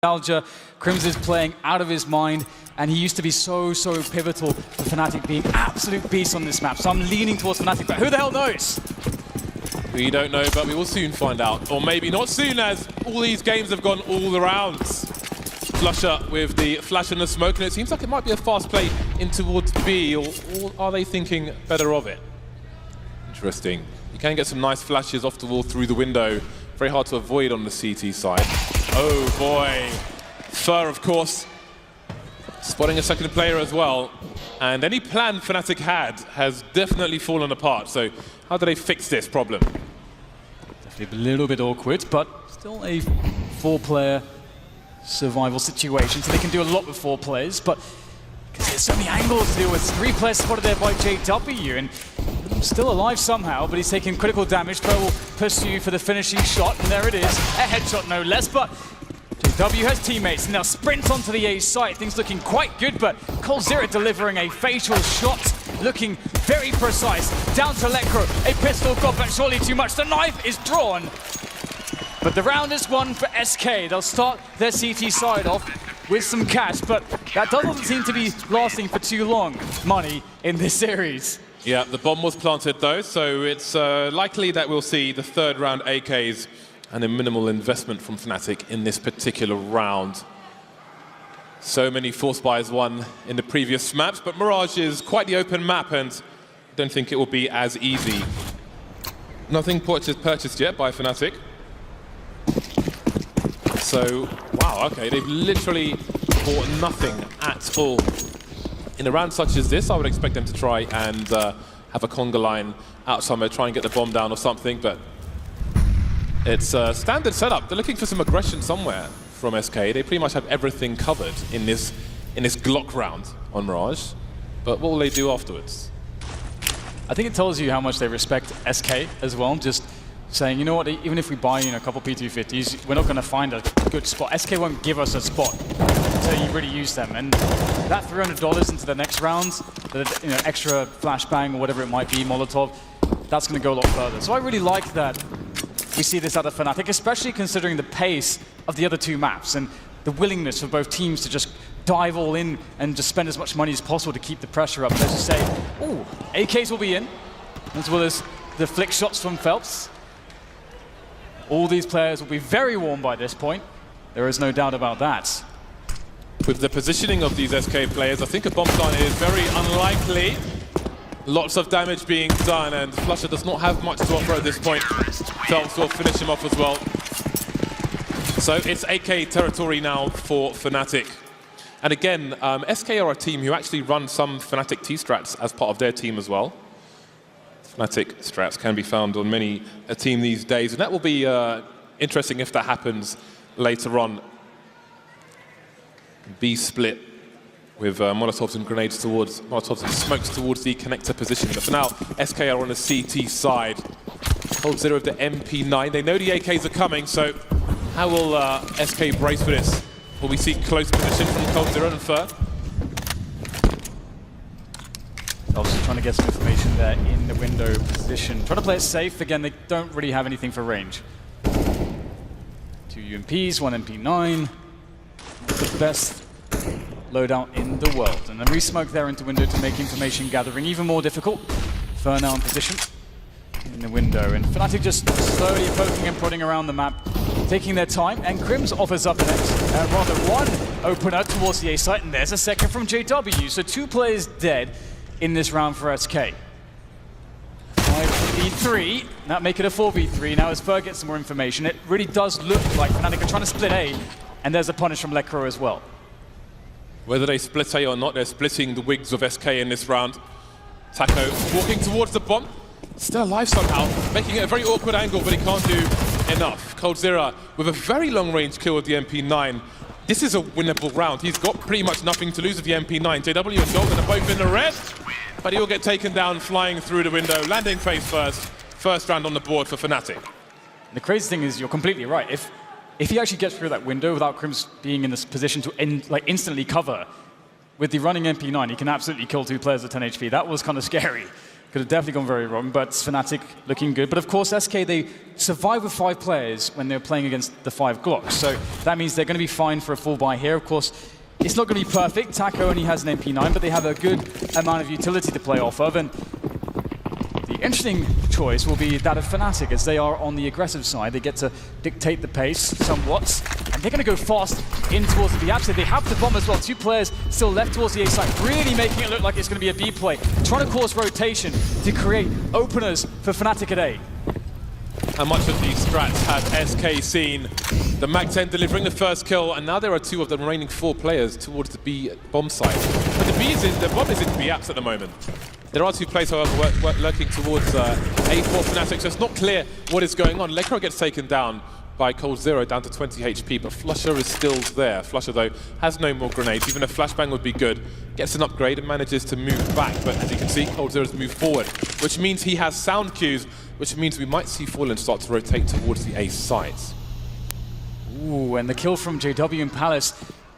Nostalgia. Crims is playing out of his mind, and he used to be so pivotal for Fnatic being absolute beasts on this map. So I'm leaning towards Fnatic, but who the hell knows? We don't know, but we will soon find out. Or maybe not soon, as all these games have gone all the rounds. Flusher with the flash and the smoke, and it seems like it might be a fast play in towards B, or are they thinking better of it? Interesting. You can get some nice flashes off the wall through the window. Very hard to avoid on the CT side. Oh boy. Fur, of course, spotting a second player as well. And any plan Fnatic had has definitely fallen apart. So how do they fix this problem? Definitely a little bit awkward, but still a 4-player survival situation. So they can do a lot with 4 players, but because there's so many angles to deal with. 3 players spotted there by JW, and still alive somehow, but he's taking critical damage. Fur will pursue for the finishing shot, and there it is. A headshot, no less, but JW has teammates, and they'll sprint onto the A site. Things looking quite good, but coldzera delivering a fatal shot, looking very precise. Down to Lekro, a pistol got, but surely too much. The knife is drawn. But the round is won for SK. They'll start their CT side off with some cash, but that doesn't seem to be lasting for too long. Money in this series. Yeah, the bomb was planted though, so it's likely that we'll see the 3rd round AKs and a minimal investment from Fnatic in this particular round. So many Force Buys won in the previous maps, but Mirage is quite the open map, and I don't think it will be as easy. Nothing purchased yet by Fnatic. So, wow, okay, they've literally bought nothing at all. In a round such as this, I would expect them to try and have a conga line out somewhere, try and get the bomb down or something, but it's a standard setup. They're looking for some aggression somewhere from SK. They pretty much have everything covered in this Glock round on Mirage, but what will they do afterwards? I think it tells you how much they respect SK as well, just saying, you know what, even if we buy a couple P250s, we're not going to find a good spot. SK won't give us a spot until you really use them. And that $300 into the next round, the extra flashbang or whatever it might be, Molotov, that's going to go a lot further. So I really like that we see this out of Fnatic, especially considering the pace of the other 2 maps and the willingness for both teams to just dive all in and just spend as much money as possible to keep the pressure up. Let's just say, oh, AKs will be in, as well as the flick shots from Phelps. All these players will be very warm by this point. There is no doubt about that. With the positioning of these SK players, I think a bomb plant is very unlikely. Lots of damage being done, and Flusher does not have much to offer at this point. Phelps will finish him off as well. So it's AK territory now for Fnatic. And again, SK are a team who actually run some Fnatic T-strats as part of their team as well. Fnatic strats can be found on many a team these days, and that will be interesting if that happens later on. B split with Molotovs and grenades Molotovs and smokes towards the connector position. But for now, SK are on the CT side. coldzera of the MP9. They know the AKs are coming, so how will SK brace for this? Will we see close position from coldzera and Fur? Obviously trying to get some information there in the window position. Trying to play it safe. Again, they don't really have anything for range. 2 UMPs, 1 MP9. The best loadout in the world. And then re-smoke there into window to make information gathering even more difficult. Fur now in position in the window. And Fnatic just slowly poking and prodding around the map, taking their time. And Crims offers up rather one opener towards the A site. And there's a second from JW. So 2 players dead in this round for SK. 5v3, that make it a 4v3. Now as Fur gets some more information, it really does look like Fnatic are trying to split A, and there's a punish from Lekro as well. Whether they split A or not, they're splitting the wigs of SK in this round. Taco walking towards the bomb, still alive somehow, making it a very awkward angle, but he can't do enough. coldzera with a very long range kill with the MP9. This is a winnable round. He's got pretty much nothing to lose with the MP9. JW and Golden are both in the red, but he'll get taken down flying through the window, landing face first. First round on the board for Fnatic. The crazy thing is, you're completely right. If he actually gets through that window without Crims being in this position to instantly cover, with the running MP9, he can absolutely kill 2 players at 10 HP. That was kind of scary Could have definitely gone very wrong, but Fnatic looking good. But of course, SK, they survive with 5 players when they're playing against the 5 Glocks. So that means they're going to be fine for a full buy here. Of course, it's not going to be perfect. Taco only has an MP9, but they have a good amount of utility to play off of. And the interesting choice will be that of Fnatic, as they are on the aggressive side. They get to dictate the pace somewhat. And they're going to go fast in towards the B apps. They have the bomb as well. 2 players still left towards the A side, really making it look like it's going to be a B play. Trying to cause rotation to create openers for Fnatic at A. How much of these strats has SK seen? The Mag-10 delivering the first kill, and now there are 2 of the remaining 4 players towards the B bomb site. But the bomb is in B apps at the moment. There are 2 players, however, lurking towards A for Fnatic, so it's not clear what is going on. Lekra gets taken down by Cold Zero, down to 20 HP, but Flusher is still there. Flusher, though, has no more grenades. Even a flashbang would be good. Gets an upgrade and manages to move back, but as you can see, Cold Zero's moved forward, which means he has sound cues, which means we might see Fallen start to rotate towards the A sites. Ooh, and the kill from JW and Palace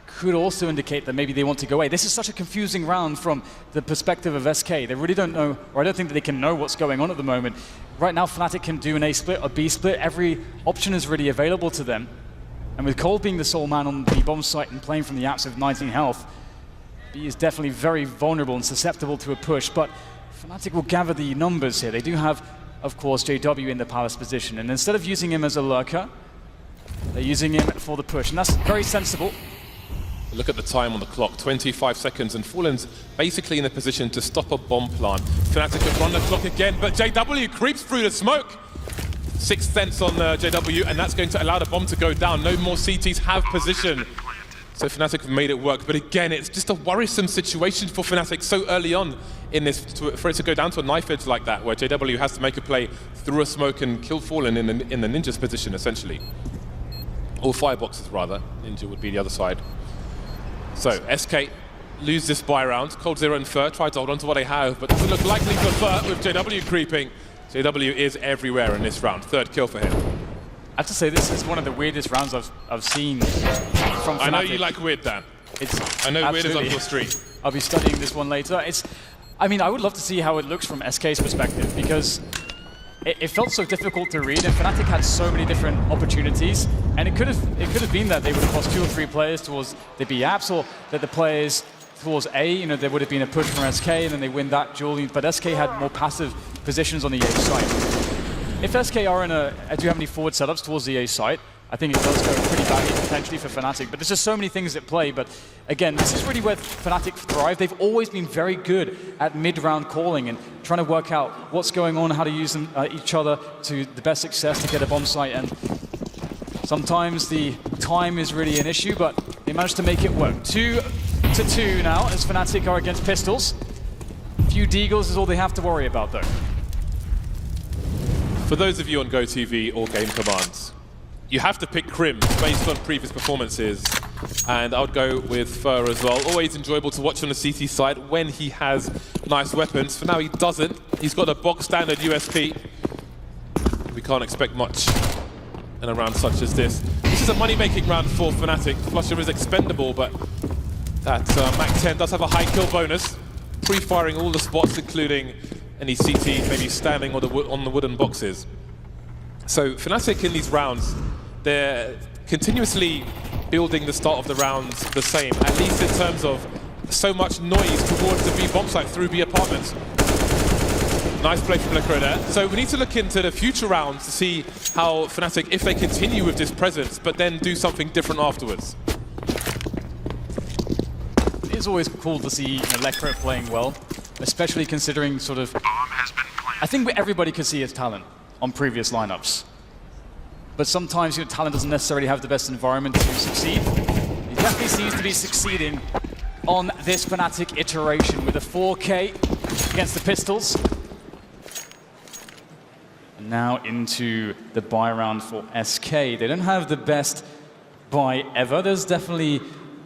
could also indicate that maybe they want to go away. This is such a confusing round from the perspective of SK. They really don't know, or I don't think that they can know what's going on at the moment. Right now, Fnatic can do an A split, a B split. Every option is really available to them. And with Cole being the sole man on the bomb site and playing from the apps with 19 health, B is definitely very vulnerable and susceptible to a push. But Fnatic will gather the numbers here. They do have, of course, JW in the Palace position. And instead of using him as a lurker, they're using him for the push. And that's very sensible. Look at the time on the clock, 25 seconds, and Fallen's basically in a position to stop a bomb plant. Fnatic have run the clock again, but JW creeps through the smoke. 6th sense on JW, and that's going to allow the bomb to go down. No more CTs have position. So Fnatic have made it work, but again, it's just a worrisome situation for Fnatic so early on in this, for it to go down to a knife edge like that, where JW has to make a play through a smoke and kill Fallen in the Ninja's position, essentially. Or fireboxes, rather. Ninja would be the other side. So, SK lose this buy round. Cold Zero and Fur try to hold on to what they have, but doesn't look likely for Fur with JW creeping. JW is everywhere in this round. 3rd kill for him. I have to say, this is one of the weirdest rounds I've seen from Fnatic. I know you like weird, Dan. I know weird is on your street. I'll be studying this one later. I mean, I would love to see how it looks from SK's perspective, because it felt so difficult to read, and Fnatic had so many different opportunities, and it could have been that they would have lost 2 or 3 players towards the B apps, or that the players towards A, you know, there would have been a push from SK, and then they win that duel. But SK had more passive positions on the A site. If SK are do have any forward setups towards the A site, I think it does go pretty badly potentially for Fnatic. But there's just so many things at play. But again, this is really where Fnatic thrive. They've always been very good at mid-round calling and trying to work out what's going on, how to use them, each other to the best success to get a bomb site. And sometimes the time is really an issue, but they managed to make it work. 2-2 now as Fnatic are against Pistols. A few Deagles is all they have to worry about, though. For those of you on GoTV or Game Commands, you have to pick Crim based on previous performances, and I would go with Fur as well. Always enjoyable to watch on the CT side when he has nice weapons. For now, he doesn't. He's got a box standard USP. We can't expect much in a round such as this. This is a money-making round for Fnatic. Flusher is expendable, but that Mag-10 does have a high kill bonus, pre-firing all the spots, including any CT maybe standing on the wooden boxes. So Fnatic in these rounds, they're continuously building the start of the rounds the same, at least in terms of so much noise towards the B bomb site through B apartments. Nice play from Lekra there. So we need to look into the future rounds to see how Fnatic, if they continue with this presence, but then do something different afterwards. It's always cool to see Lekra playing well, especially considering sort of, I think everybody could see his talent on previous lineups. But sometimes talent doesn't necessarily have the best environment to succeed. He definitely seems to be succeeding on this Fnatic iteration with a 4K against the Pistols. And now into the buy round for SK. They don't have the best buy ever. There's definitely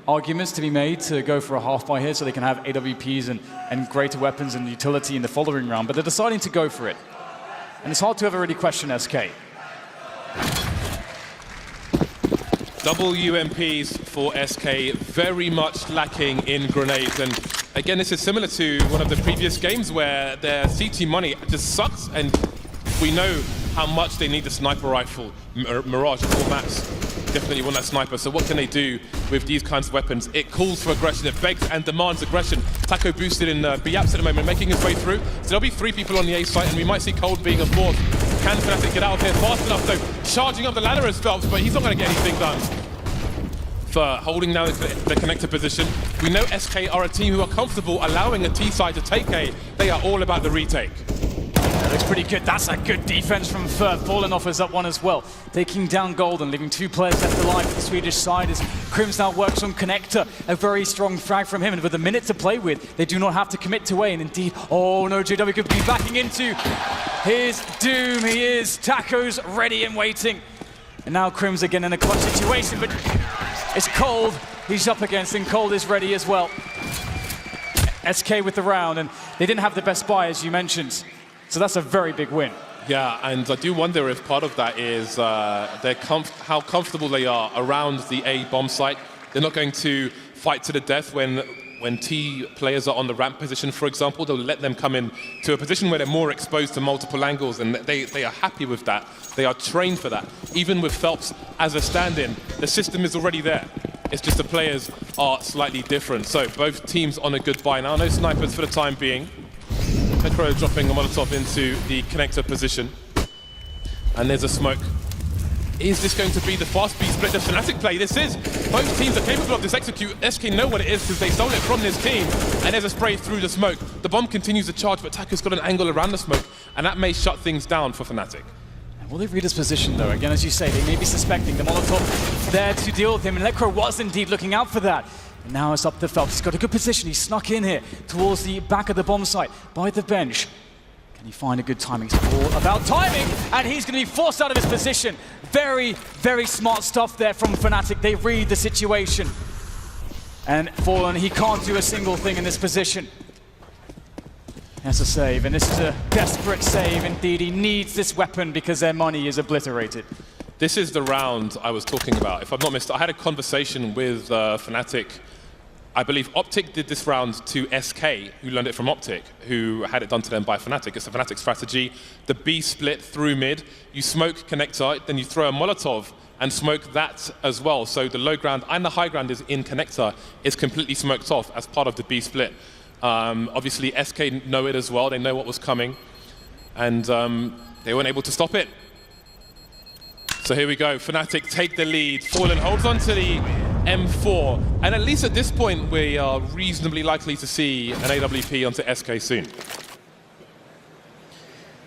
arguments to be made to go for a half buy here so they can have AWPs and greater weapons and utility in the following round, but they're deciding to go for it. And it's hard to ever really question SK. Double UMPs for SK, very much lacking in grenades, and again, this is similar to one of the previous games where their CT money just sucks, and we know how much they need the sniper rifle. Mirage, all maps definitely want that sniper. So what can they do with these kinds of weapons? It calls for aggression, it begs and demands aggression. Taco boosted in B-Apps at the moment, making his way through. So there'll be 3 people on the A site, and we might see Cold being a 4th. Can Fnatic get out of here fast enough though? Charging up the ladder as Phelps, but he's not going to get anything done. For holding down the connector position. We know SK are a team who are comfortable allowing a T side to take A. They are all about the retake. That looks pretty good. That's a good defense from Fur. Fallen offers up one as well. Taking down Golden, leaving 2 players left alive for the Swedish side as Crims now works on connector. A very strong frag from him, and with a minute to play with, they do not have to commit to A. And indeed, oh no, JW could be backing into his doom. He is. Taco's ready and waiting. And now Crims again in a clutch situation, but it's Cold he's up against, and Cold is ready as well. SK with the round, and they didn't have the best buy, as you mentioned. So that's a very big win. Yeah, and I do wonder if part of that is how comfortable they are around the A bomb site. They're not going to fight to the death when T players are on the ramp position, for example. They'll let them come in to a position where they're more exposed to multiple angles, and they are happy with that. They are trained for that. Even with Phelps as a stand-in, the system is already there. It's just the players are slightly different. So both teams on a good buy now. No snipers for the time being. Necro dropping a Molotov into the connector position. And there's a smoke. Is this going to be the fast B split of Fnatic play? This is. Both teams are capable of this execute. SK know what it is because they stole it from this team. And there's a spray through the smoke. The bomb continues to charge, but Taco's got an angle around the smoke. And that may shut things down for Fnatic. Will they read his position though? Again, as you say, they may be suspecting the Molotov there to deal with him. And Necro was indeed looking out for that. And now it's up to Phelps. He's got a good position. He snuck in here towards the back of the bomb site by the bench. Can he find a good timing? It's all about timing, and he's going to be forced out of his position. Very, very smart stuff there from Fnatic. They read the situation. And Fallen, he can't do a single thing in this position. That's a save, and this is a desperate save indeed. He needs this weapon because their money is obliterated. This is the round I was talking about. If I'm not mistaken, I had a conversation with Fnatic. I believe Optic did this round to SK, who learned it from Optic, who had it done to them by Fnatic. It's a Fnatic strategy. The B split through mid. You smoke connector, then you throw a Molotov and smoke that as well. So the low ground and the high ground is in connector is completely smoked off as part of the B split. Obviously, SK know it as well. They know what was coming, and they weren't able to stop it. So here we go. Fnatic take the lead. Fallen holds on to the M4, and at least at this point, we are reasonably likely to see an AWP onto SK soon.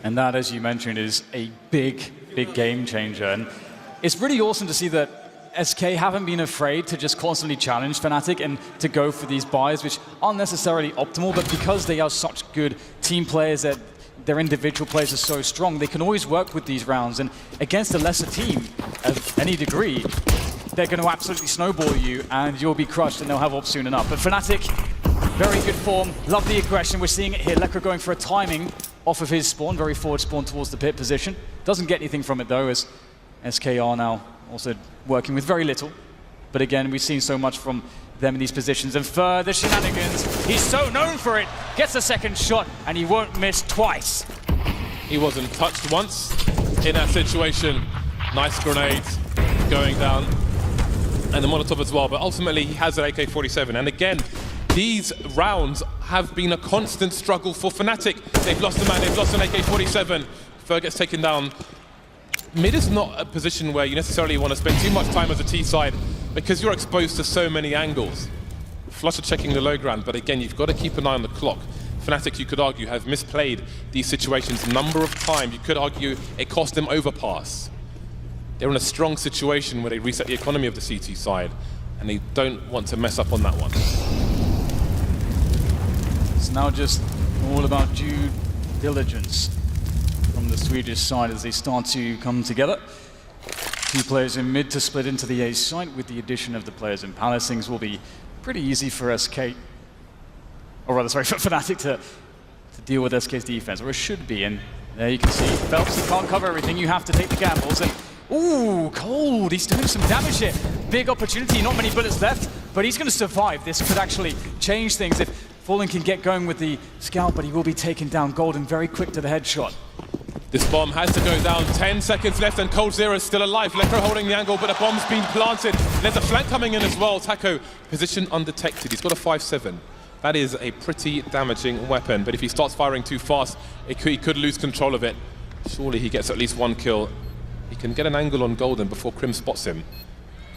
And that, as you mentioned, is a big, big game changer. And it's really awesome to see that SK haven't been afraid to just constantly challenge Fnatic and to go for these buys, which aren't necessarily optimal, but because they are such good team players that their individual players are so strong, they can always work with these rounds. And against a lesser team of any degree, they're going to absolutely snowball you and you'll be crushed and they'll have op soon enough. But Fnatic, very good form, love the aggression. We're seeing it here. Lekra going for a timing off of his spawn, very forward spawn towards the pit position. Doesn't get anything from it though, as SK are now also working with very little. But again, we've seen so much from them in these positions. And for the shenanigans, he's so known for it. Gets a second shot and he won't miss twice. He wasn't touched once in that situation. Nice grenade going down. And the Molotov as well, but ultimately he has an AK-47. And again, these rounds have been a constant struggle for Fnatic. They've lost a man, they've lost an AK-47. Fer gets taken down. Mid is not a position where you necessarily want to spend too much time as a T side because you're exposed to so many angles. Flusher checking the low ground, but again, you've got to keep an eye on the clock. Fnatic, you could argue, have misplayed these situations a number of times. You could argue it cost them overpass. They're in a strong situation where they reset the economy of the CT side, and they don't want to mess up on that one. It's now just all about due diligence from the Swedish side as they start to come together. 2 players in mid to split into the A site. With the addition of the players in Palace, things will be pretty easy for SK, or rather, sorry, for Fnatic to deal with SK's defense, or it should be. And there you can see Phelps, he can't cover everything. You have to take the gambles. And ooh, Cold, he's doing some damage here. Big opportunity, not many bullets left, but he's going to survive. This could actually change things if Fallen can get going with the scout, but he will be taken down. Golden very quick to the headshot. This bomb has to go down. 10 seconds left and Cold Zero is still alive. Lecro holding the angle, but a bomb's been planted. There's a flank coming in as well. Taco, position undetected. He's got a 5-7. That is a pretty damaging weapon, but if he starts firing too fast, he could lose control of it. Surely he gets at least one kill. He can get an angle on Golden before Krim spots him.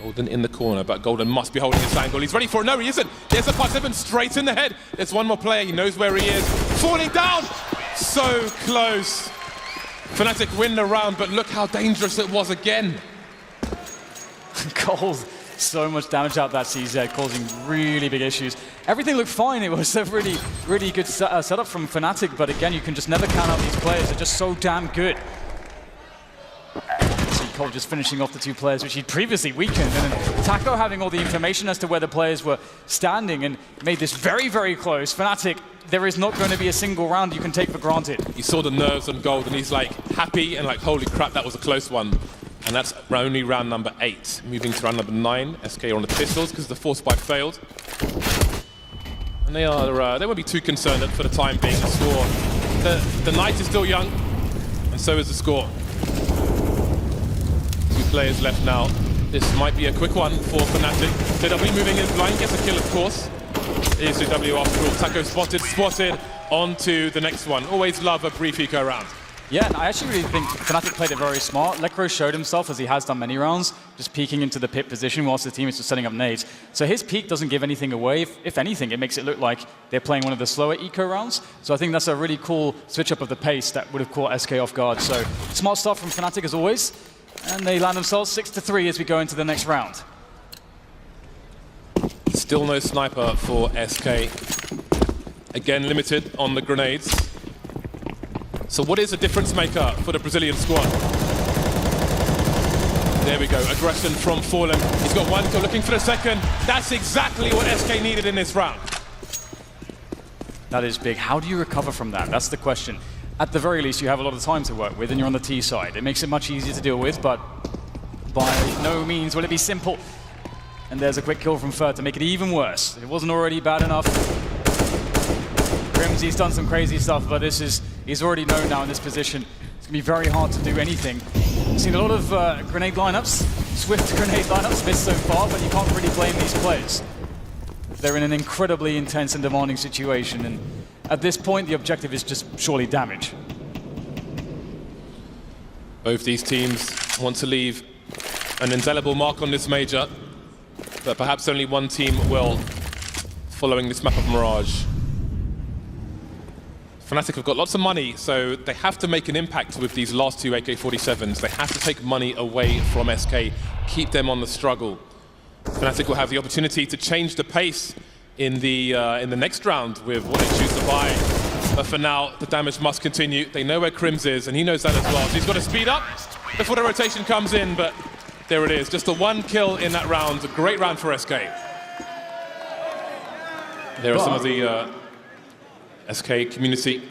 Golden in the corner, but Golden must be holding this angle. He's ready for it. No, he isn't. There's a 5-7 straight in the head. There's one more player. He knows where he is. Falling down. So close. Fnatic win the round, but look how dangerous it was again. Cold, so much damage out that CZ, causing really big issues. Everything looked fine. It was a really, really good setup from Fnatic, but again, you can just never count out these players. They're just so damn good. See Cold just finishing off the two players which he'd previously weakened, and then Taco having all the information as to where the players were standing and made this very, very close. Fnatic, there is not going to be a single round you can take for granted. You saw the nerves on Gold, and he's like happy and like, holy crap, that was a close one. And that's only round number 8. Moving to round number 9, SK are on the pistols because the force spike failed. And they won't be too concerned for the time being. The score, the night is still young, and so is the score. 2 players left now. This might be a quick one for Fnatic. JW moving in blind, gets a kill of course. Is JW after all. Taco spotted, on to the next one. Always love a brief eco round. Yeah, and I actually really think Fnatic played it very smart. Lecro showed himself, as he has done many rounds, just peeking into the pit position whilst the team is just setting up nades. So his peek doesn't give anything away. If anything, it makes it look like they're playing one of the slower eco rounds. So I think that's a really cool switch up of the pace that would have caught SK off guard. So smart stuff from Fnatic as always. And they land themselves 6-3 as we go into the next round. Still no sniper for SK. Again, limited on the grenades. So what is a difference maker for the Brazilian squad? There we go, aggression from Fallen. He's got one kill, looking for the second. That's exactly what SK needed in this round. That is big. How do you recover from that? That's the question. At the very least, you have a lot of time to work with, and you're on the T side. It makes it much easier to deal with, but by no means will it be simple. And there's a quick kill from Fer to make it even worse. It wasn't already bad enough. Grimsy's done some crazy stuff, but he's already known now in this position. It's going to be very hard to do anything. We've seen a lot of grenade lineups, swift grenade lineups missed so far, but you can't really blame these players. They're in an incredibly intense and demanding situation, and at this point, the objective is just surely damage. Both these teams want to leave an indelible mark on this major, but perhaps only one team will, following this map of Mirage. Fnatic have got lots of money, so they have to make an impact with these last 2 AK-47s. They have to take money away from SK, keep them on the struggle. Fnatic will have the opportunity to change the pace in the next round with what they choose to buy. But for now, the damage must continue. They know where Krims is, and he knows that as well. So he's got to speed up before the rotation comes in, but there it is. Just the 1 kill in that round. A great round for SK. There are some of the SK community.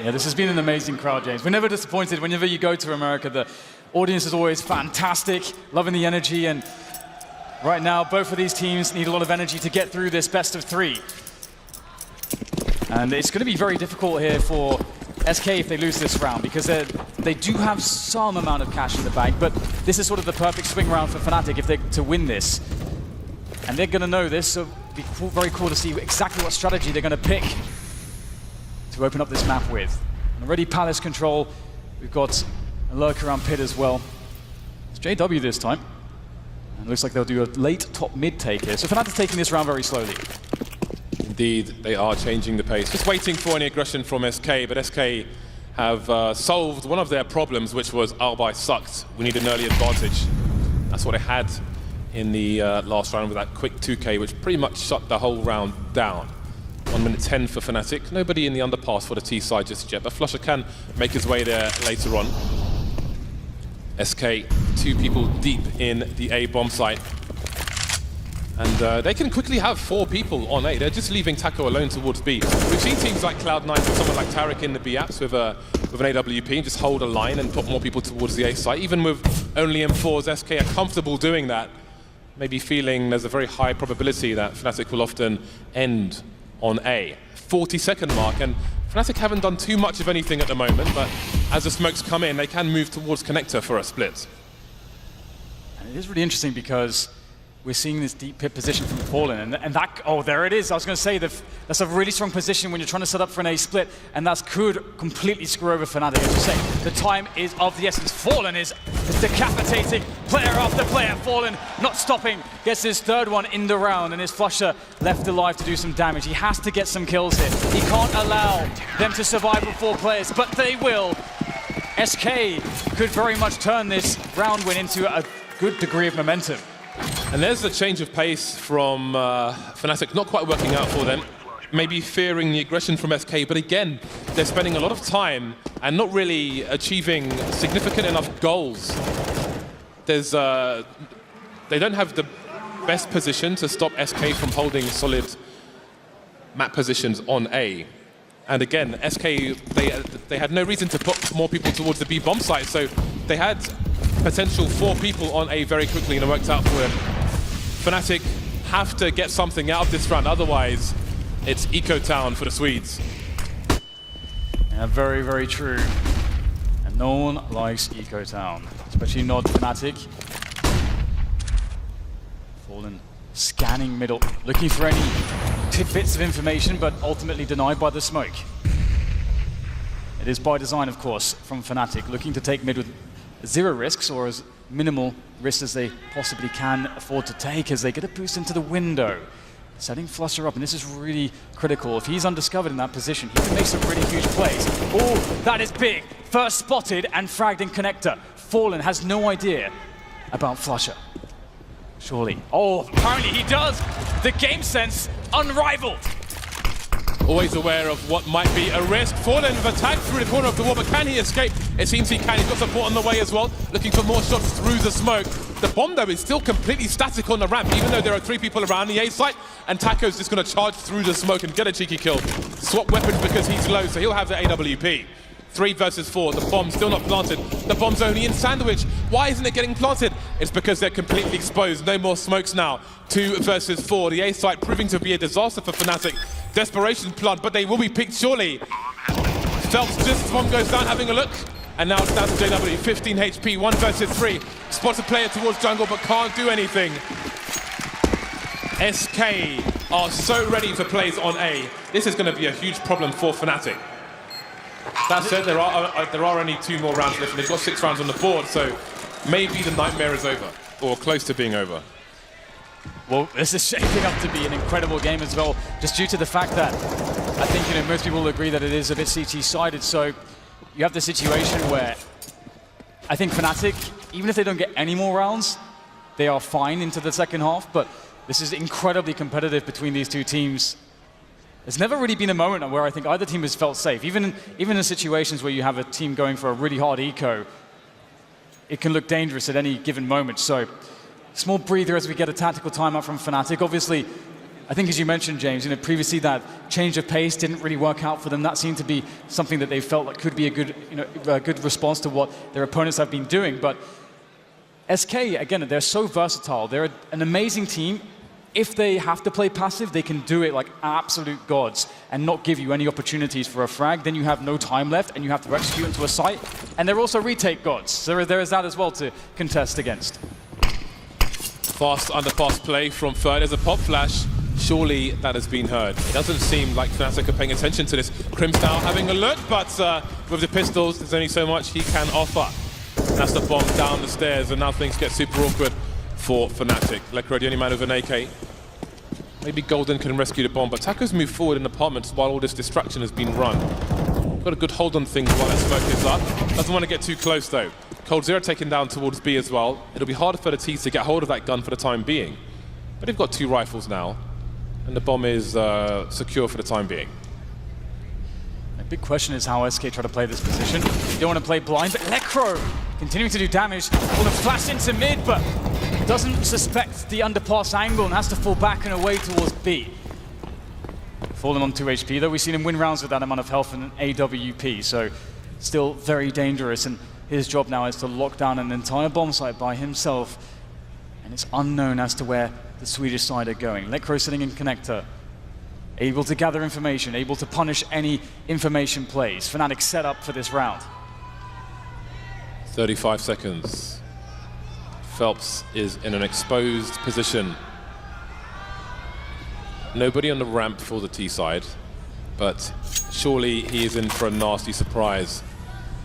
Yeah, this has been an amazing crowd, James. We're never disappointed. Whenever you go to America, the audience is always fantastic, loving the energy, and right now, both of these teams need a lot of energy to get through this best of 3. And it's going to be very difficult here for SK if they lose this round, because they do have some amount of cash in the bank, but this is sort of the perfect swing round for Fnatic if they're to win this. And they're going to know this, so it'll be very cool to see exactly what strategy they're going to pick to open up this map with. And already Palace control. We've got a lurk around pit as well. It's JW this time. And it looks like they'll do a late top mid take here. So Fnatic's taking this round very slowly. Indeed, they are changing the pace. Just waiting for any aggression from SK, but SK have solved one of their problems, which was Albai sucked. We need an early advantage. That's what they had in the last round with that quick 2K, which pretty much shut the whole round down. 1 minute 10 for Fnatic. Nobody in the underpass for the T side just yet, but Flusher can make his way there later on. SK, 2 people deep in the A bomb site. And they can quickly have 4 people on A. They're just leaving Taco alone towards B. We've seen teams like Cloud9 with someone like Tariq in the B apps with an AWP and just hold a line and put more people towards the A site. Even with only M4s, SK are comfortable doing that. maybe feeling there's a very high probability that Fnatic will often end on A. 40-second mark, and Fnatic haven't done too much of anything at the moment, but as the smokes come in, they can move towards connector for a split. And it is really interesting because we're seeing this deep pit position from Fallen, and that, oh, there it is. I was going to say that that's a really strong position when you're trying to set up for an A split, and that could completely screw over Fnatic. As you say, the time is of the essence. Fallen is decapitating player after player. Fallen not stopping, gets his third one in the round, and his Flusher left alive to do some damage. He has to get some kills here. He can't allow them to survive with 4 players, but they will. SK could very much turn this round win into a good degree of momentum. And there's the change of pace from Fnatic, not quite working out for them. Maybe fearing the aggression from SK, but again, they're spending a lot of time and not really achieving significant enough goals. There's, they don't have the best position to stop SK from holding solid map positions on A. And again, SK, they had no reason to put more people towards the B bomb site, so they had potential 4 people on A very quickly, and it worked out for them. Fnatic have to get something out of this round, otherwise it's Eco Town for the Swedes. Yeah, very, very true. And no one likes Eco Town, especially not Fnatic. Fallen scanning middle, looking for any tidbits of information, but ultimately denied by the smoke. It is by design, of course, from Fnatic, looking to take mid with 0 risks, or as minimal risks as they possibly can afford to take, as they get a boost into the window. Setting Flusher up, and this is really critical. If he's undiscovered in that position, he can make some really huge plays. Oh, that is big. First spotted and fragged in connector. Fallen has no idea about Flusher. Surely. Oh, apparently he does. The game sense unrivaled. Always aware of what might be a risk. Fallen with attack through the corner of the wall, but can he escape? It seems he can. He's got support on the way as well, looking for more shots through the smoke. The bomb, though, is still completely static on the ramp, even though there are 3 people around the A site, and Taco's just going to charge through the smoke and get a cheeky kill. Swap weapons because he's low, so he'll have the AWP. 3 versus 4, the bomb's still not planted. The bomb's only in sandwich. Why isn't it getting planted? It's because they're completely exposed. No more smokes now. 2 versus 4. The A site proving to be a disaster for Fnatic. Desperation plant, but they will be picked surely. Phelps just as bomb goes down, having a look. And now it's down to JW, 15 HP, 1 versus 3. Spots a player towards jungle, but can't do anything. SK are so ready for plays on A. This is going to be a huge problem for Fnatic. That said, there are only 2 more rounds left, and they've got 6 rounds on the board, so maybe the nightmare is over, or close to being over. Well, this is shaping up to be an incredible game as well, just due to the fact that I think most people will agree that it is a bit CT-sided. So you have the situation where I think Fnatic, even if they don't get any more rounds, they are fine into the second half. But this is incredibly competitive between these 2 teams. There's never really been a moment where I think either team has felt safe. Even in situations where you have a team going for a really hard eco, it can look dangerous at any given moment. So small breather as we get a tactical timeout from Fnatic. Obviously, I think as you mentioned, James, previously that change of pace didn't really work out for them. That seemed to be something that they felt like could be a good, a good response to what their opponents have been doing. But SK, again, they're so versatile. They're an amazing team. If they have to play passive, they can do it like absolute gods and not give you any opportunities for a frag. Then you have no time left and you have to execute into a site. And they're also retake gods. So there is that as well to contest against. Fast underpass play from Third. There's a pop flash. Surely that has been heard. It doesn't seem like Fnatic are paying attention to this. Crimstyle having a look, but with the pistols, there's only so much he can offer. That's the bomb down the stairs, and now things get super awkward for Fnatic. Lekro, the only man with an AK. Maybe Golden can rescue the bomb, but Taco's moved forward in apartments while all this distraction has been run. Got a good hold on things while that smoke is up. Doesn't want to get too close though. Cold Zero taken down towards B as well. It'll be harder for the T's to get hold of that gun for the time being. But they've got 2 rifles now, and the bomb is secure for the time being. The big question is how SK try to play this position. You don't want to play blind, but Lekro continuing to do damage. Will have flashed into mid, but doesn't suspect the underpass angle and has to fall back and away towards B. Fallen on 2 HP, though we've seen him win rounds with that amount of health and an AWP, so still very dangerous. And his job now is to lock down an entire bomb site by himself. And And it's unknown as to where the Swedish side are going. Lecro sitting in connector, able to gather information, able to punish any information plays. Fnatic set up for this round. 35 seconds. Phelps is in an exposed position. Nobody on the ramp for the T side, but surely he is in for a nasty surprise.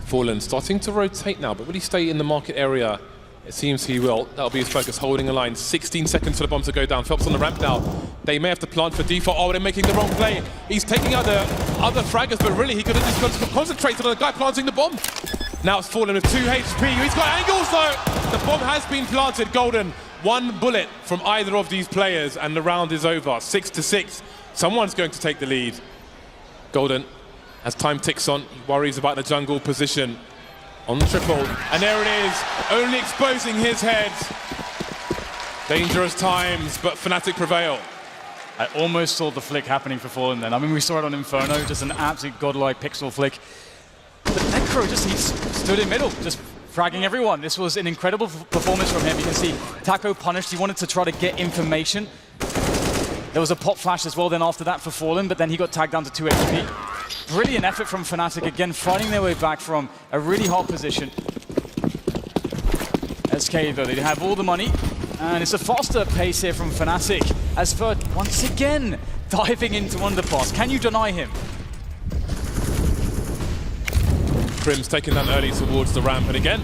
Fallen starting to rotate now, but will he stay in the market area? It seems he will. That'll be his focus, holding a line. 16 seconds for the bomb to go down. Phelps on the ramp now. They may have to plant for default. Oh, they're making the wrong play. He's taking out the other fraggers, but really he could have just concentrated on the guy planting the bomb. Now it's Fallen with 2 HP. He's got angles though. The bomb has been planted. Golden, 1 bullet from either of these players, and the round is over. 6-6. Someone's going to take the lead. Golden, as time ticks on, he worries about the jungle position. On the triple, and there it is, only exposing his head. Dangerous times, but Fnatic prevail. I almost saw the flick happening for Fallen then. I mean, we saw it on Inferno, just an absolute godlike pixel flick. But Necro he stood in middle, just fragging everyone. This was an incredible performance from him. You can see Taco punished, he wanted to try to get information. There was a pop flash as well then after that for Fallen, but then he got tagged down to 2 HP. Brilliant effort from Fnatic, again fighting their way back from a really hot position. SK though, they have all the money, and it's a faster pace here from Fnatic, as Vert once again diving into underpass. Can you deny him? Prim's taking down early towards the ramp, and again,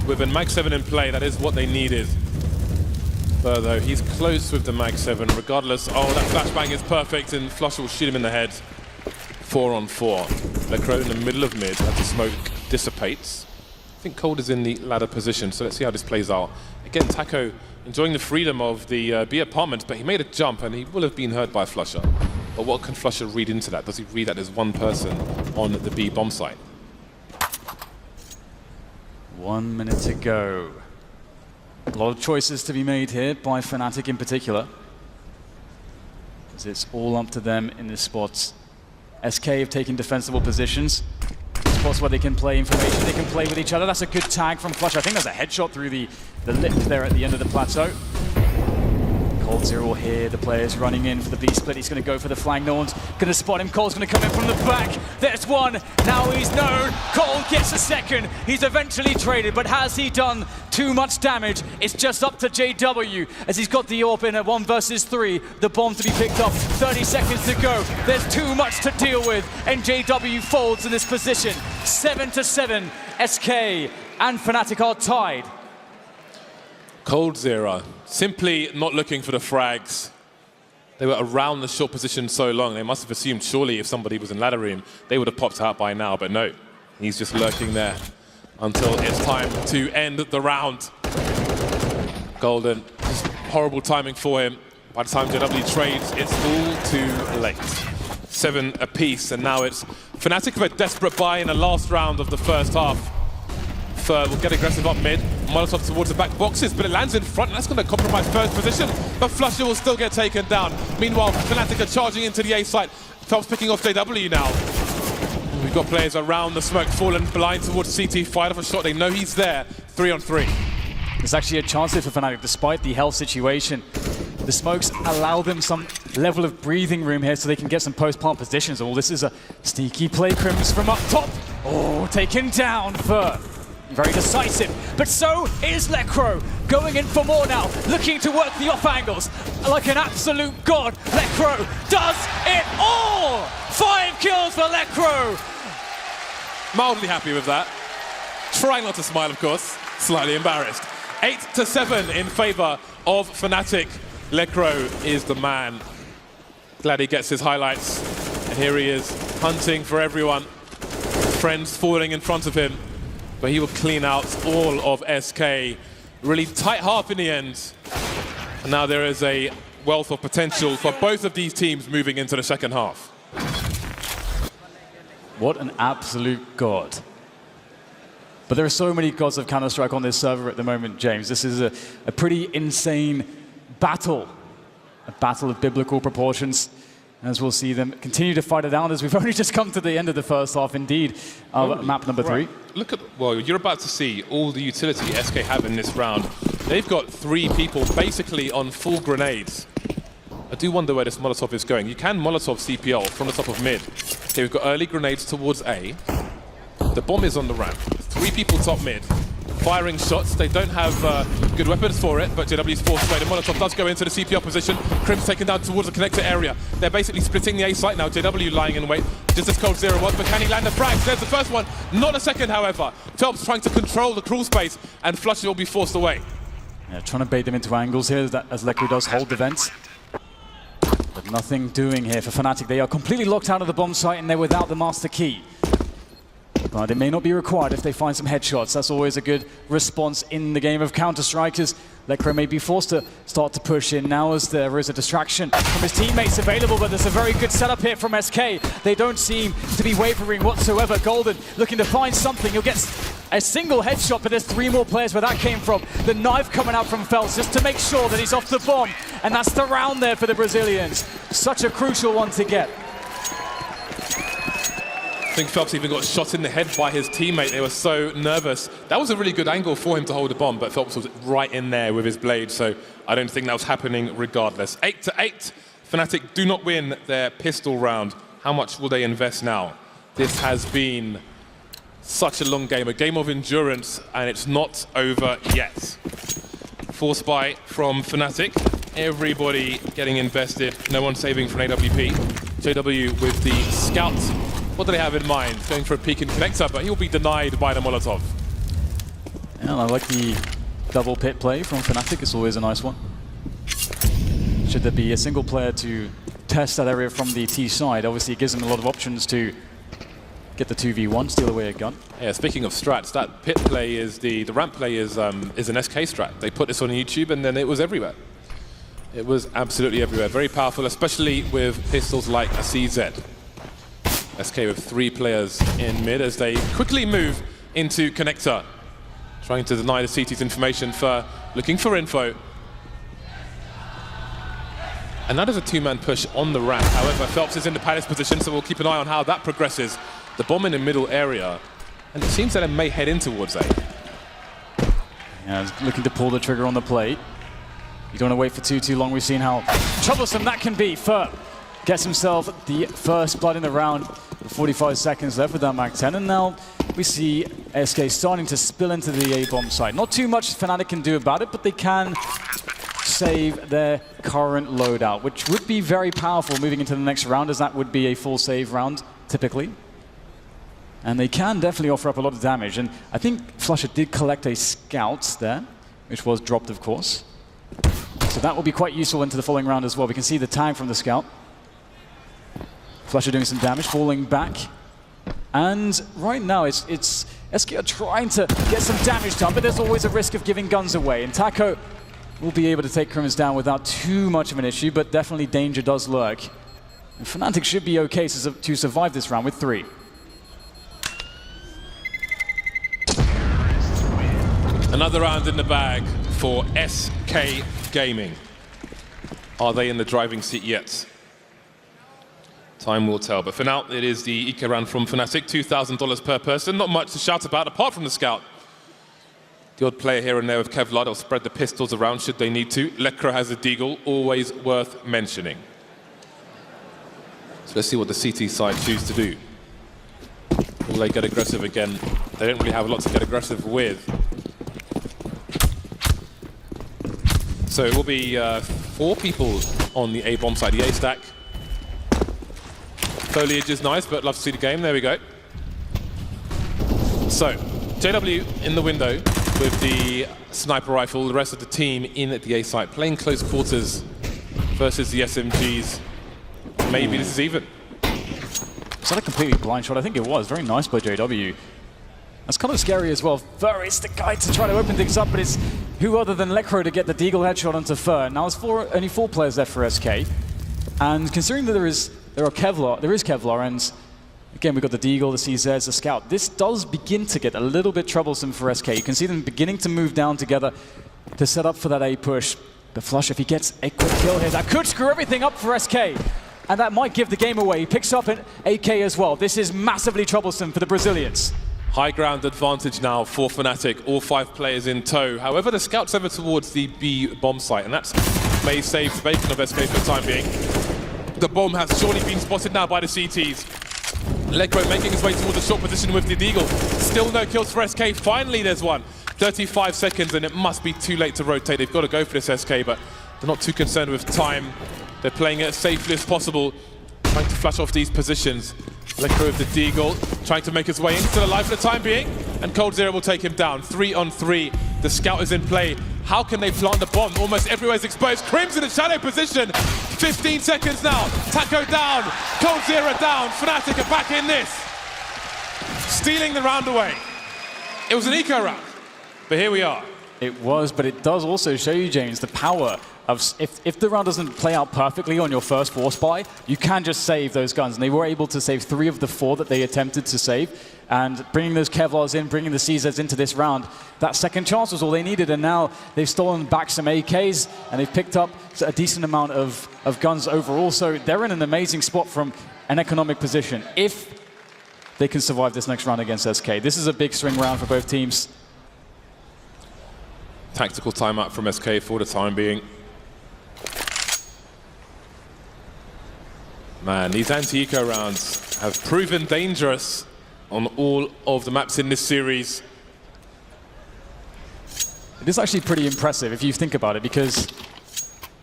with a Mag 7 in play, that is what they needed. Though he's close with the Mag 7, regardless. Oh, that flashbang is perfect, and Flush will shoot him in the head. 4-on-4. Lecro in the middle of mid as the smoke dissipates. I think Cold is in the ladder position, so let's see how this plays out. Again, Taco enjoying the freedom of the B apartment, but he made a jump and he will have been heard by Flusher. But what can Flusher read into that? Does he read that there's one person on the B bomb site? 1 minute to go. A lot of choices to be made here by Fnatic in particular, because it's all up to them in this spot. SK have taken defensible positions. Spots where they can play information, they can play with each other. That's a good tag from Flush. I think there's a headshot through the lip there at the end of the plateau. Cold Zero here, the players running in for the B-split. He's going to go for the flank. No one's going to spot him. Cole's going to come in from the back. There's one. Now he's known. Cole gets a second. He's eventually traded, but has he done too much damage? It's just up to JW as he's got the AWP in at 1 versus 3. The bomb to be picked up. 30 seconds to go. There's too much to deal with, and JW folds in this position. 7-7. SK and Fnatic are tied. Cold Zero, simply not looking for the frags. They were around the short position so long, they must have assumed surely if somebody was in ladder room, they would have popped out by now, but no. He's just lurking there until it's time to end the round. Golden, just horrible timing for him. By the time JW trades, it's all too late. 7 apiece, and now it's Fnatic with a desperate buy in the last round of the first half. Will get aggressive up mid, Molotov towards the back boxes, but it lands in front, and that's going to compromise first position, but Flusher will still get taken down. Meanwhile, Fnatic are charging into the A site. Phelps picking off JW now. We've got players around the smoke, Fallen blind towards CT, fired off a shot, they know he's there. 3-on-3. There's actually a chance here for Fnatic, despite the health situation. The smokes allow them some level of breathing room here so they can get some post-plant positions. Oh, this is a sneaky play, Crims from up top. Oh, taken down for... very decisive, but so is Lecro, going in for more now, looking to work the off angles like an absolute god. Lecro does it all! 5 kills for Lecro! Mildly happy with that. Trying not to smile, of course, slightly embarrassed. 8-7 in favor of Fnatic. Lecro is the man. Glad he gets his highlights, and here he is, hunting for everyone. Friends falling in front of him. But he will clean out all of SK. Really tight half in the end. And now there is a wealth of potential for both of these teams moving into the second half. What an absolute god. But there are so many gods of Counter-Strike on this server at the moment, James. This is a pretty insane battle. A battle of biblical proportions. As we'll see them continue to fight it out as we've only just come to the end of the first half, indeed, of map number 3. Look at, well, you're about to see all the utility SK have in this round. They've got 3 people basically on full grenades. I do wonder where this Molotov is going. You can Molotov CPL from the top of mid. Okay, we've got early grenades towards A. The bomb is on the ramp. 3 people top mid, firing shots. They don't have good weapons for it, but JW's forced away. The Molotov does go into the CPL position. Crim's taken down towards the connector area. They're basically splitting the A site now. JW lying in wait, just as cold 0 was, but can he land the frag? There's the first one, not a second, however. Phelps trying to control the crawl space, and Flusher will be forced away. Yeah, trying to bait them into angles here, as Lekro does hold the vents. But nothing doing here for Fnatic. They are completely locked out of the bomb site, and they're without the master key. But it may not be required if they find some headshots. That's always a good response in the game of Counter-Strike, as Lekro may be forced to start to push in now as there is a distraction from his teammates available, but there's a very good setup here from SK. They don't seem to be wavering whatsoever. Golden looking to find something. He'll get a single headshot, but there's 3 more players where that came from. The knife coming out from Phelps just to make sure that he's off the bomb, and that's the round there for the Brazilians. Such a crucial one to get. I think Phelps even got shot in the head by his teammate. They were so nervous. That was a really good angle for him to hold a bomb, but Phelps was right in there with his blade, so I don't think that was happening regardless. 8-8. Fnatic do not win their pistol round. How much will they invest now? This has been such a long game, a game of endurance, and it's not over yet. Force buy from Fnatic. Everybody getting invested. No one saving from AWP. JW with the scout. What do they have in mind? Going for a peek in connector, but he'll be denied by the Molotov. Yeah, I like the double pit play from Fnatic. It's always a nice one. Should there be a single player to test that area from the T side, obviously it gives them a lot of options to get the 2v1, steal away a gun. Yeah, speaking of strats, that pit play is the ramp play is an SK strat. They put this on YouTube and then it was everywhere. It was absolutely everywhere. Very powerful, especially with pistols like a CZ. SK with 3 players in mid as they quickly move into connector. Trying to deny the CT's information for looking for info. And that is a 2-man push on the ramp. However, Phelps is in the Palace position, so we'll keep an eye on how that progresses. The bomb in the middle area, and it seems that it may head in towards A. Yeah, he's looking to pull the trigger on the plate. You don't want to wait for too long. We've seen how troublesome that can be. Ferb gets himself the first blood in the round. 45 seconds left with that Mag 10, and now we see SK starting to spill into the A-bomb site. Not too much Fnatic can do about it, but they can save their current loadout, which would be very powerful moving into the next round, as that would be a full save round, typically. And they can definitely offer up a lot of damage, and I think Flusher did collect a scout there, which was dropped, of course. So that will be quite useful into the following round as well. We can see the tag from the scout. Flusher doing some damage, falling back. And right now, it's SK are trying to get some damage done, but there's always a risk of giving guns away. And Taco will be able to take Crimmins down without too much of an issue, but definitely danger does lurk. And Fnatic should be okay to survive this round with 3. Another round in the bag for SK Gaming. Are they in the driving seat yet? Time will tell, but for now, it is the eco round from Fnatic, $2,000 per person. Not much to shout about, apart from the scout. The odd player here and there with Kevlar, they'll spread the pistols around should they need to. Lekro has a deagle, always worth mentioning. So let's see what the CT side choose to do. Will they get aggressive again? They don't really have a lot to get aggressive with. So it will be 4 people on the A-bomb side, the A-stack. Foliage is nice, but love to see the game. There we go. So, JW in the window with the sniper rifle, the rest of the team in at the A site, playing close quarters versus the SMGs. Maybe this is even. Is that a completely blind shot? I think it was. Very nice by JW. That's kind of scary as well. Fur is the guy to try to open things up, but it's who other than Lekro to get the deagle headshot onto Fur. Now there's only 4 players left for SK. And considering that there is Kevlar, and again, we've got the Deagle, the CZs, the Scout. This does begin to get a little bit troublesome for SK. You can see them beginning to move down together to set up for that A push. But Flush, if he gets a quick kill here, that could screw everything up for SK. And that might give the game away. He picks up an AK as well. This is massively troublesome for the Brazilians. High ground advantage now for Fnatic, all 5 players in tow. However, the scout's over towards the B bomb site, and that's may save the bacon of SK for the time being. The bomb has surely been spotted now by the CTs. Legro making his way towards the short position with the Deagle. Still no kills for SK. Finally, there's one. 35 seconds, and it must be too late to rotate. They've got to go for this SK, but they're not too concerned with time. They're playing it as safely as possible, trying to flash off these positions. Legro with the Deagle, trying to make his way into the life for the time being, and coldzera will take him down. 3 on 3. The scout is in play. How can they plant the bomb? Almost everywhere is exposed. Crim's in a shadow position. 15 seconds now. Taco down. coldzera down. Fnatic are back in this. Stealing the round away. It was an eco round, but here we are. It was, but it does also show you, James, the power of if the round doesn't play out perfectly on your first force buy, you can just save those guns. And they were able to save 3 of the 4 that they attempted to save. And bringing those Kevlars in, bringing the CZs into this round, that second chance was all they needed. And now they've stolen back some AKs, and they've picked up a decent amount of guns overall. So they're in an amazing spot from an economic position if they can survive this next round against SK. This is a big swing round for both teams. Tactical timeout from SK for the time being. Man, these anti-eco rounds have proven dangerous on all of the maps in this series. It is actually pretty impressive if you think about it, because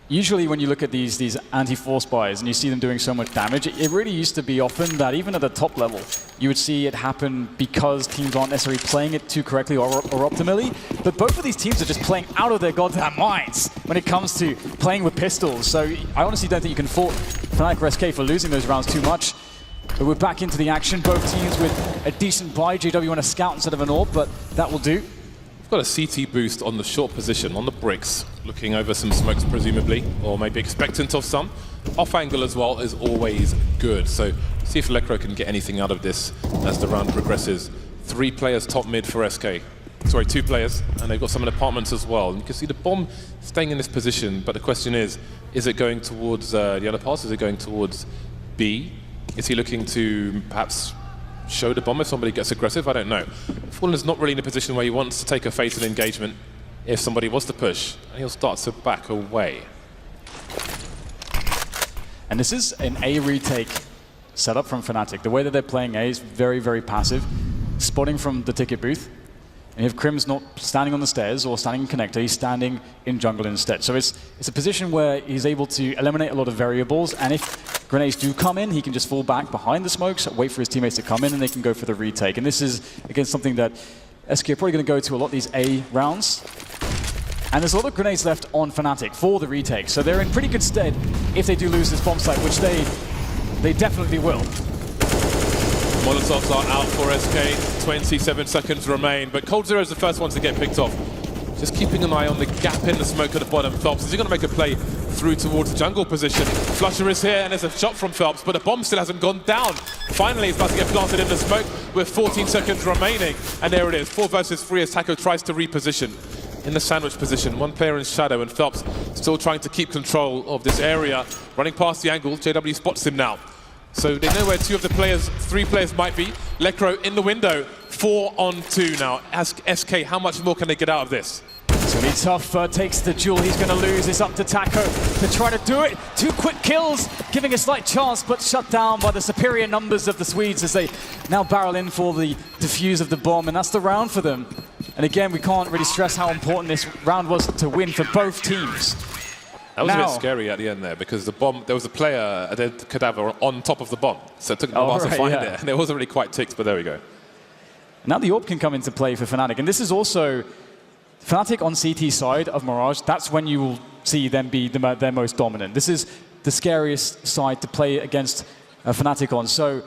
usually when you look at these anti-force buys and you see them doing so much damage, it really used to be often that even at the top level, you would see it happen because teams aren't necessarily playing it too correctly or optimally. But both of these teams are just playing out of their goddamn minds when it comes to playing with pistols. So I honestly don't think you can fault Fnatic or SK for losing those rounds too much. But we're back into the action. Both teams with a decent buy. JW on a scout instead of an AWP, but that will do. We've got a CT boost on the short position, on the bricks, looking over some smokes presumably, or maybe expectant of some. Off angle as well is always good. So see if Legro can get anything out of this as the round progresses. 3 players top mid for SK. Sorry, 2 players, and they've got some in apartments as well. And you can see the bomb staying in this position, but the question is it going towards the other pass? Is it going towards B? Is he looking to perhaps show the bomb if somebody gets aggressive? I don't know. Fallen is not really in a position where he wants to take a fatal engagement if somebody was to push, and he'll start to back away. And this is an A retake setup from Fnatic. The way that they're playing A is very, very passive. Spotting from the ticket booth. And if Crim's not standing on the stairs or standing in connector, he's standing in jungle instead. So it's a position where he's able to eliminate a lot of variables, and if grenades do come in, he can just fall back behind the smokes, wait for his teammates to come in, and they can go for the retake. And this is, again, something that SK are probably going to go to a lot of these A rounds. And there's a lot of grenades left on Fnatic for the retake, so they're in pretty good stead if they do lose this bomb site, which they definitely will. Molotovs are out for SK, 27 seconds remain, but coldzera is the first one to get picked off. Just keeping an eye on the gap in the smoke at the bottom. Phelps, is he going to make a play through towards the jungle position? Flusher is here, and there's a shot from Phelps, but the bomb still hasn't gone down. Finally, it's about to get planted in the smoke with 14 seconds remaining, and there it is, 4 versus 3 as Taco tries to reposition. In the sandwich position, 1 player in shadow, and Phelps still trying to keep control of this area. Running past the angle, JW spots him now. So they know where 2 of the players, 3 players might be. Legro in the window, 4 on 2 now. Ask SK, how much more can they get out of this? It's going to be tough. Takes the duel. He's going to lose. It's up to Taco to try to do it. 2 quick kills, giving a slight chance, but shut down by the superior numbers of the Swedes as they now barrel in for the defuse of the bomb, and that's the round for them. And again, we can't really stress how important this round was to win for both teams. That was a bit scary at the end there, because the bomb, there was a player, a dead cadaver on top of the bomb. So it took them a while to find it, and it wasn't really quite ticked, but there we go. Now the AWP can come into play for Fnatic, and this is also Fnatic on CT side of Mirage. That's when you will see them be their most dominant. This is the scariest side to play against Fnatic on. So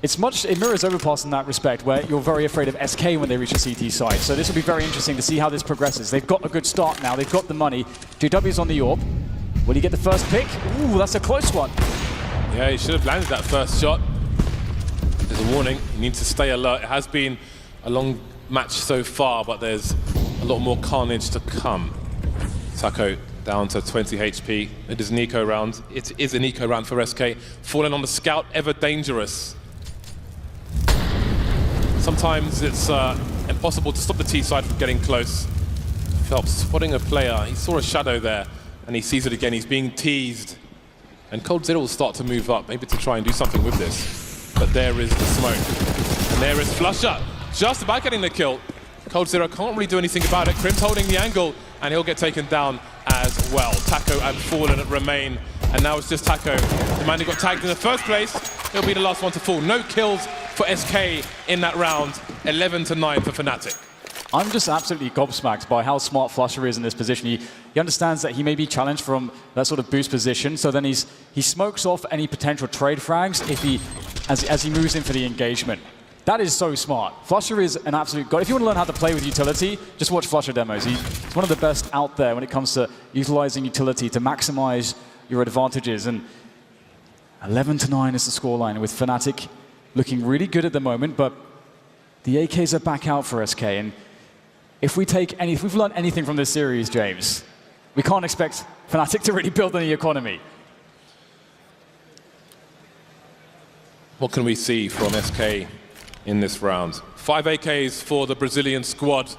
it mirrors Overpass in that respect, where you're very afraid of SK when they reach the CT side. So this will be very interesting to see how this progresses. They've got a good start now. They've got the money. JW's on the AWP. Will he get the first pick? Ooh, that's a close one. Yeah, he should have landed that first shot. There's a warning. You need to stay alert. It has been a long match so far, but there's a lot more carnage to come. Taco down to 20 HP. It is an eco round. It is an eco round for SK. Falling on the scout, ever dangerous. Sometimes it's impossible to stop the T side from getting close. Phelps spotting a player. He saw a shadow there, and he sees it again. He's being teased. And coldzera will start to move up, maybe to try and do something with this. But there is the smoke. And there is flusha, just about getting the kill. coldzera can't really do anything about it. Crim's holding the angle, and he'll get taken down as well. Taco and Fallen remain, and now it's just Taco. The man who got tagged in the first place, he'll be the last one to fall. No kills for SK in that round, 11-9 for Fnatic. I'm just absolutely gobsmacked by how smart flusha is in this position. He understands that he may be challenged from that sort of boost position, so then he smokes off any potential trade frags if as he moves in for the engagement. That is so smart. flusha is an absolute god. If you want to learn how to play with utility, just watch flusha demos. He's one of the best out there when it comes to utilizing utility to maximize your advantages. And 11-9 is the scoreline, with Fnatic looking really good at the moment, but the AKs are back out for SK. And if we've learned anything from this series, James, we can't expect Fnatic to really build any economy. What can we see from SK in this round? 5 AKs for the Brazilian squad.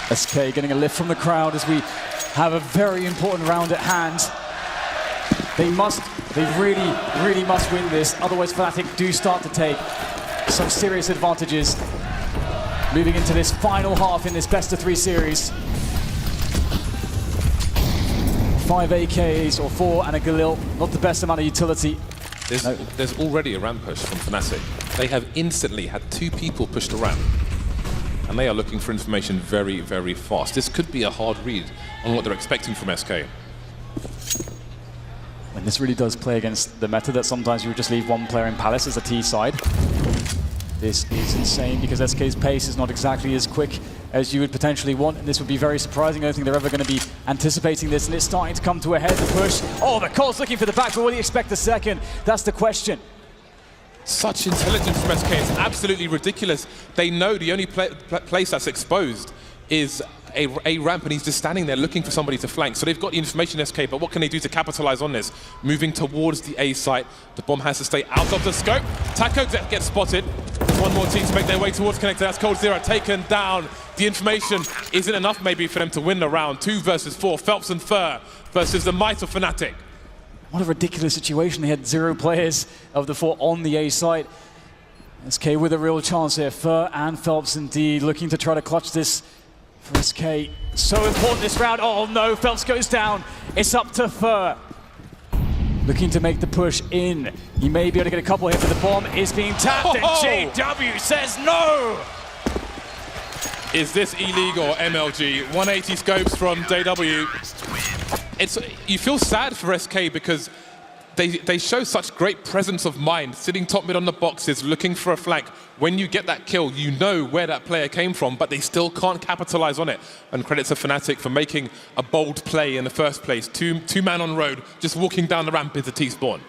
SK getting a lift from the crowd as we have a very important round at hand. They really must win this, otherwise Fnatic do start to take some serious advantages moving into this final half in this best-of-3 series. 5 AKs or 4 and a Galil, not the best amount of utility. There's already a ramp push from Fnatic. They have instantly had 2 people push the ramp, and they are looking for information very, very fast. This could be a hard read on what they're expecting from SK. And this really does play against the meta that sometimes you would just leave one player in Palace as a T side. This is insane because SK's pace is not exactly as quick as you would potentially want, and this would be very surprising. I don't think they're ever going to be anticipating this, and it's starting to come to a head, the push. Oh, the Cole's looking for the back, but what do you expect the second? That's the question. Such intelligence from SK, it's absolutely ridiculous. They know the only place that's exposed is a ramp, and he's just standing there looking for somebody to flank. So they've got the information, SK, but what can they do to capitalize on this? Moving towards the A site, the bomb has to stay out of the scope. Taco gets spotted. One more team to make their way towards connector. That's coldzera taken down. The information isn't enough maybe for them to win the round. 2 versus 4, Phelps and Fur versus the might of Fnatic. What a ridiculous situation. They had 0 players of the 4 on the A site. SK with a real chance here. Fur and Phelps indeed looking to try to clutch this for SK. So important this round. Oh no, Phelps goes down. It's up to Fur. Looking to make the push in. He may be able to get a couple here, but the bomb is being tapped, and JW says no! Is this ELEAGUE or MLG? 180 scopes from JW. You feel sad for SK because they show such great presence of mind, sitting top mid on the boxes, looking for a flank. When you get that kill, you know where that player came from, but they still can't capitalize on it. And credit to Fnatic for making a bold play in the first place. Two man on road, just walking down the ramp into T-spawn.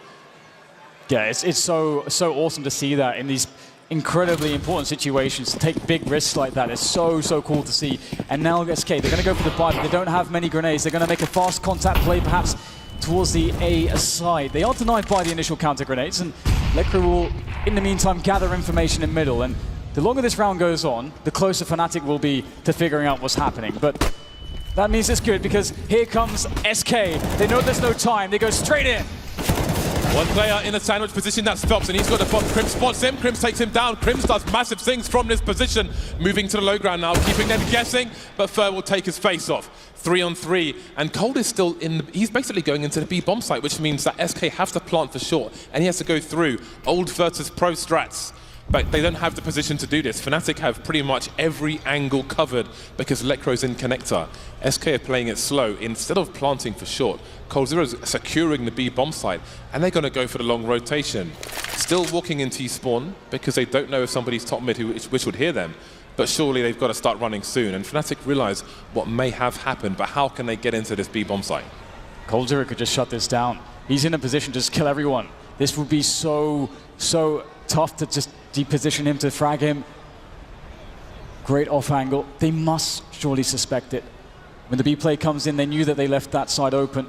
Yeah, it's so awesome to see that in these incredibly important situations, to take big risks like that. It's so cool to see. And now SK, they're going to go for the buy, but they don't have many grenades. They're going to make a fast contact play, perhaps towards the A side. They are denied by the initial counter grenades, and Lecro will, in the meantime, gather information in middle. And the longer this round goes on, the closer Fnatic will be to figuring out what's happening. But that means it's good, because here comes SK. They know there's no time. They go straight in. One player in a sandwich position, that's Phelps, and he's got the bomb. Crim spots him, Crim takes him down. Crim does massive things from this position, moving to the low ground now, keeping them guessing, but Fur will take his face off. 3 on 3, and Cold is still he's basically going into the B bomb site, which means that SK have to plant for short, and he has to go through old versus pro strats. But they don't have the position to do this. Fnatic have pretty much every angle covered because Lecro's in connector. SK are playing it slow. Instead of planting for short, coldzera's securing the B bomb site, and they're going to go for the long rotation. Still walking in T-spawn because they don't know if somebody's top mid which would hear them. But surely they've got to start running soon. And Fnatic realize what may have happened, but how can they get into this B bomb site? coldzera could just shut this down. He's in a position to just kill everyone. This would be so tough to just deposition him, to frag him. Great off angle. They must surely suspect it. When the B play comes in, they knew that they left that side open.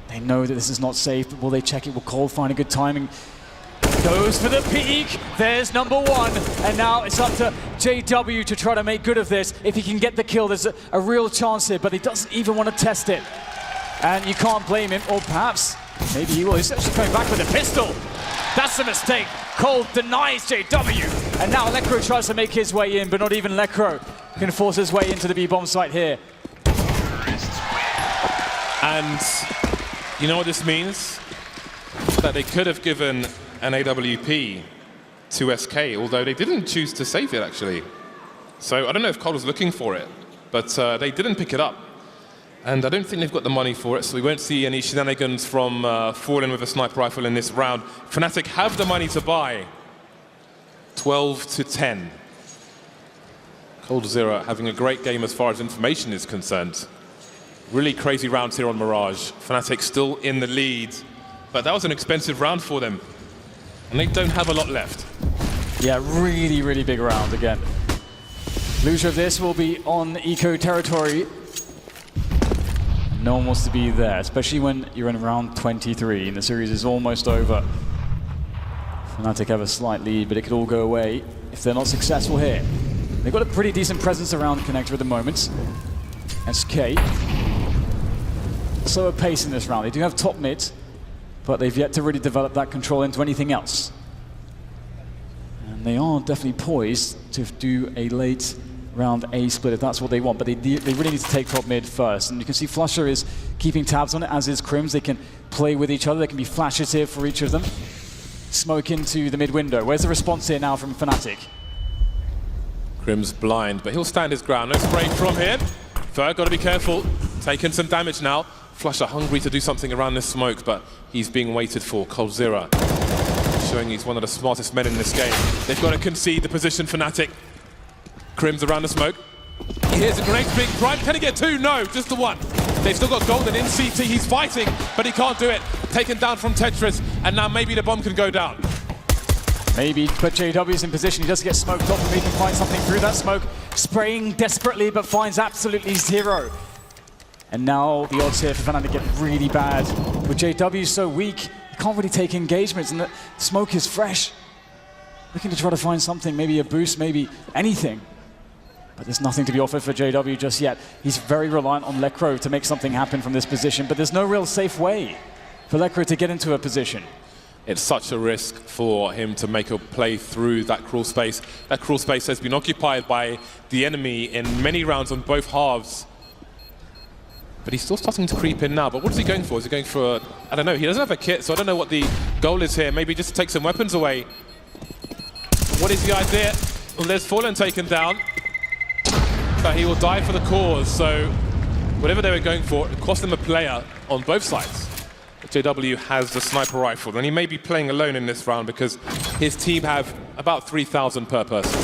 They know that this is not safe, but will they check it? Will Cole find a good timing? Goes for the peak. There's number one. And now it's up to JW to try to make good of this. If he can get the kill, there's a real chance here, but he doesn't even want to test it. And you can't blame him, or perhaps maybe he will. He's actually coming back with a pistol. That's a mistake. Cole denies JW. And now Lekro tries to make his way in, but not even Lekro can force his way into the B-bomb site here. And you know what this means? That they could have given an AWP to SK, although they didn't choose to save it, actually. So I don't know if Cole was looking for it, but they didn't pick it up. And I don't think they've got the money for it, so we won't see any shenanigans from Fallen with a sniper rifle in this round. Fnatic have the money to buy 12-10. coldzera having a great game as far as information is concerned. Really crazy rounds here on Mirage. Fnatic still in the lead, but that was an expensive round for them. And they don't have a lot left. Yeah, really, really big round again. Loser of this will be on eco territory. No one wants to be there, especially when you're in round 23 and the series is almost over. Fnatic have a slight lead, but it could all go away if they're not successful here. They've got a pretty decent presence around the connector at the moment. SK. Slower pace in this round. They do have top mid, but they've yet to really develop that control into anything else. And they are definitely poised to do a late round A split if that's what they want, but they really need to take top mid first. And you can see Flusher is keeping tabs on it, as is Crims. They can play with each other. There can be flashes here for each of them. Smoke into the mid window. Where's the response here now from Fnatic? Crims blind, but he'll stand his ground. No spray from him. Ferg, got to be careful. Taking some damage now. Flusher hungry to do something around this smoke, but he's being waited for. coldzera showing he's one of the smartest men in this game. They've got to concede the position, Fnatic. Crims around the smoke. Here's a grenade being primed. Can he get two? No, just the one. They've still got Golden in CT. He's fighting, but he can't do it. Taken down from Tetris, and now maybe the bomb can go down. Maybe, but JW's in position. He does get smoked off, and he can find something through that smoke. Spraying desperately, but finds absolutely zero. And now the odds here for Fnatic get really bad. With JW so weak, he can't really take engagements, and the smoke is fresh. Looking to try to find something, maybe a boost, maybe anything. But there's nothing to be offered for JW just yet. He's very reliant on Lekro to make something happen from this position, but there's no real safe way for Lekro to get into a position. It's such a risk for him to make a play through that crawl space. That crawl space has been occupied by the enemy in many rounds on both halves. But he's still starting to creep in now. But what is he going for? Is he going for, I don't know, he doesn't have a kit, so I don't know what the goal is here. Maybe just to take some weapons away. What is the idea? Well, there's Fallen taken down. But he will die for the cause, so whatever they were going for, it cost them a player on both sides. But JW has the sniper rifle, and he may be playing alone in this round because his team have about 3,000 per person.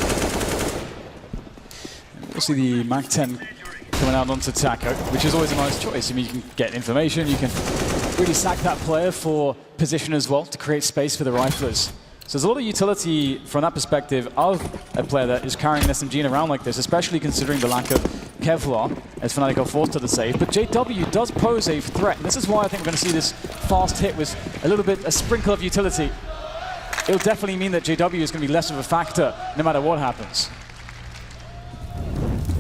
We'll see the MAC-10 coming out onto Taco, which is always a nice choice. I mean, you can get information, you can really sack that player for position as well to create space for the riflers. So there's a lot of utility from that perspective of a player that is carrying an SMG around like this, especially considering the lack of Kevlar as Fnatic are forced to the save. But JW does pose a threat, and this is why I think we're going to see this fast hit with a little bit, a sprinkle of utility. It'll definitely mean that JW is going to be less of a factor no matter what happens.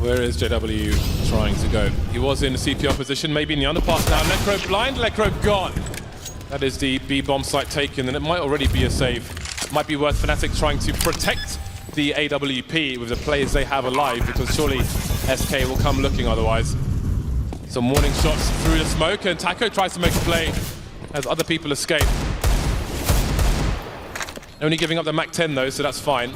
Where is JW trying to go? He was in the CPR position, maybe in the underpass now. Lekro blind, Lekro gone. That is the B bomb site taken, and it might already be a save. Might be worth Fnatic trying to protect the AWP with the players they have alive, because surely SK will come looking otherwise. Some warning shots through the smoke, and Taco tries to make a play as other people escape. Only giving up the MAC-10 though, so that's fine.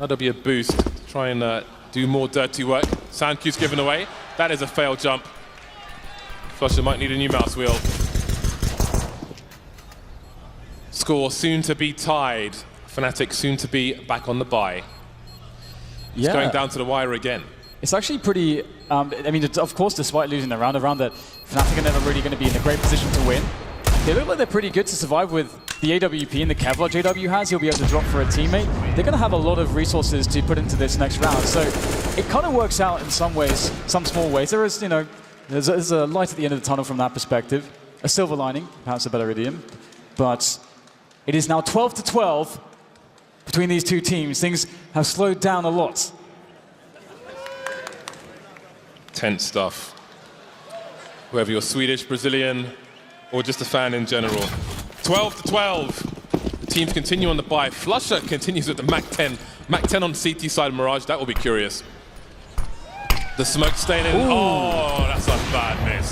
That'll be a boost to try and do more dirty work. Sound cue's given away. That is a failed jump. Flusher might need a new mouse wheel. Score soon to be tied. Fnatic soon to be back on the bye. It's going down to the wire again. It's actually pretty, I mean, of course, despite losing the round, a round that Fnatic are never really going to be in a great position to win. They look like they're pretty good to survive with the AWP and the Kevlar JW has. He'll be able to drop for a teammate. They're going to have a lot of resources to put into this next round. So it kind of works out in some ways, some small ways. There is, you know, There's a light at the end of the tunnel from that perspective. A silver lining, perhaps a better idiom. But it is now 12-12 between these two teams. Things have slowed down a lot. Tense stuff. Whether you're Swedish, Brazilian, or just a fan in general. 12-12. The teams continue on the bye. Flusher continues with the MAC-10. MAC-10 on CT side of Mirage. That will be curious. The smoke staining. Oh, that's a bad miss.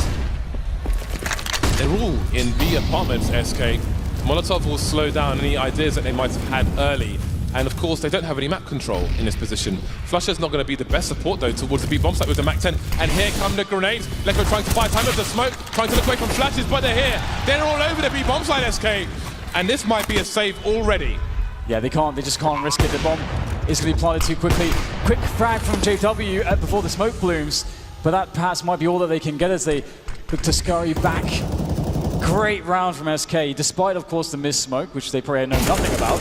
They're all in B apartments, SK. Molotov will slow down any ideas that they might have had early. And of course, they don't have any map control in this position. Flusher's not going to be the best support, though, towards the B bomb site with the MAC-10. And here come the grenades. Lecco trying to buy time with the smoke, trying to look away from flashes, but they're here. They're all over the B bomb site, SK. And this might be a save already. Yeah, they just can't risk it. The bomb is going to be planted too quickly. Quick frag from JW before the smoke blooms. But that perhaps might be all that they can get as they look to scurry back. Great round from SK, despite, of course, the missed smoke, which they probably know nothing about.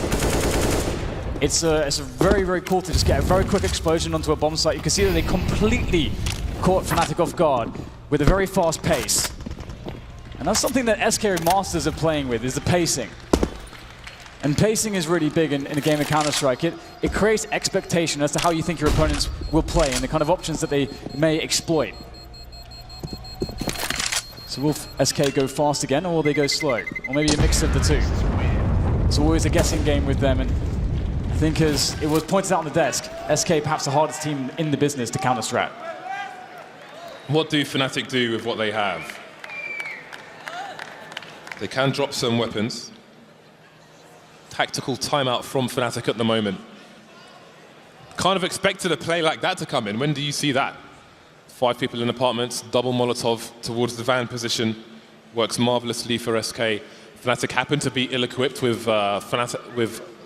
It's very, very cool to just get a very quick explosion onto a bomb site. You can see that they completely caught Fnatic off guard with a very fast pace. And that's something that SK masters are playing with, is the pacing. And pacing is really big in a game of Counter-Strike. It creates expectation as to how you think your opponents will play and the kind of options that they may exploit. So will SK go fast again, or will they go slow? Or maybe a mix of the two. It's always a guessing game with them, and I think as it was pointed out on the desk, SK perhaps the hardest team in the business to counter-strat. What do Fnatic do with what they have? They can drop some weapons. Tactical timeout from Fnatic at the moment. Kind of expected a play like that to come in. When do you see that? 5 people in apartments, double Molotov towards the van position. Works marvelously for SK. Fnatic happen to be ill-equipped with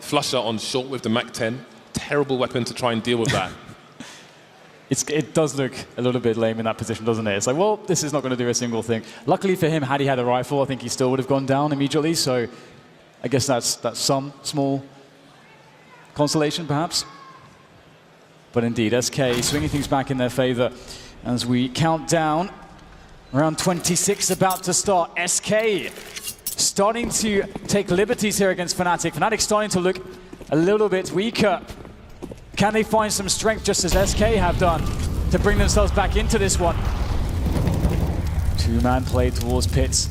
Flusher on short with the MAC-10. Terrible weapon to try and deal with that. It does look a little bit lame in that position, doesn't it? It's like, well, this is not going to do a single thing. Luckily for him, had he had a rifle, I think he still would have gone down immediately. So I guess that's some small consolation, perhaps. But indeed, SK swinging things back in their favor as we count down. Round 26 about to start. SK starting to take liberties here against Fnatic. Fnatic starting to look a little bit weaker. Can they find some strength, just as SK have done, to bring themselves back into this one? Two-man play towards Pits.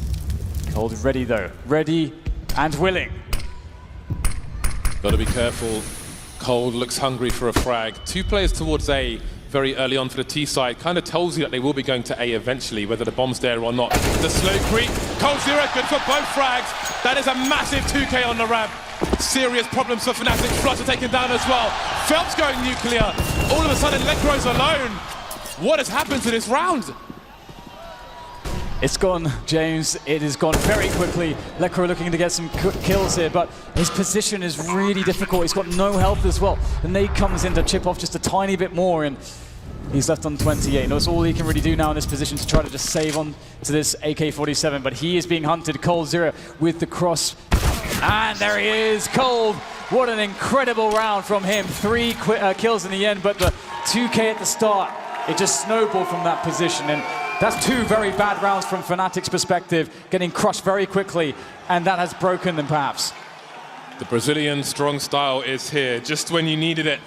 Cold ready, though. Ready and willing. Got to be careful. Cold looks hungry for a frag. 2 players towards A very early on for the T side. Kind of tells you that they will be going to A eventually, whether the bomb's there or not. The slow creep. Cold Zero good for both frags. That is a massive 2K on the ramp. Serious problems for Fnatic. Flusher taken down as well. Phelps going nuclear. All of a sudden, Lecro's alone. What has happened to this round? It's gone, James. It has gone very quickly. Lecro looking to get some kills here, but his position is really difficult. He's got no health as well. The nade comes in to chip off just a tiny bit more, and he's left on 28. And that's all he can really do now in this position to try to just save on to this AK-47. But he is being hunted. Cold Zero with the cross. And there he is, Cold. What an incredible round from him. 3 kills in the end, but the 2K at the start, it just snowballed from that position. And that's 2 very bad rounds from Fnatic's perspective, getting crushed very quickly, and that has broken them perhaps. The Brazilian strong style is here, just when you needed it.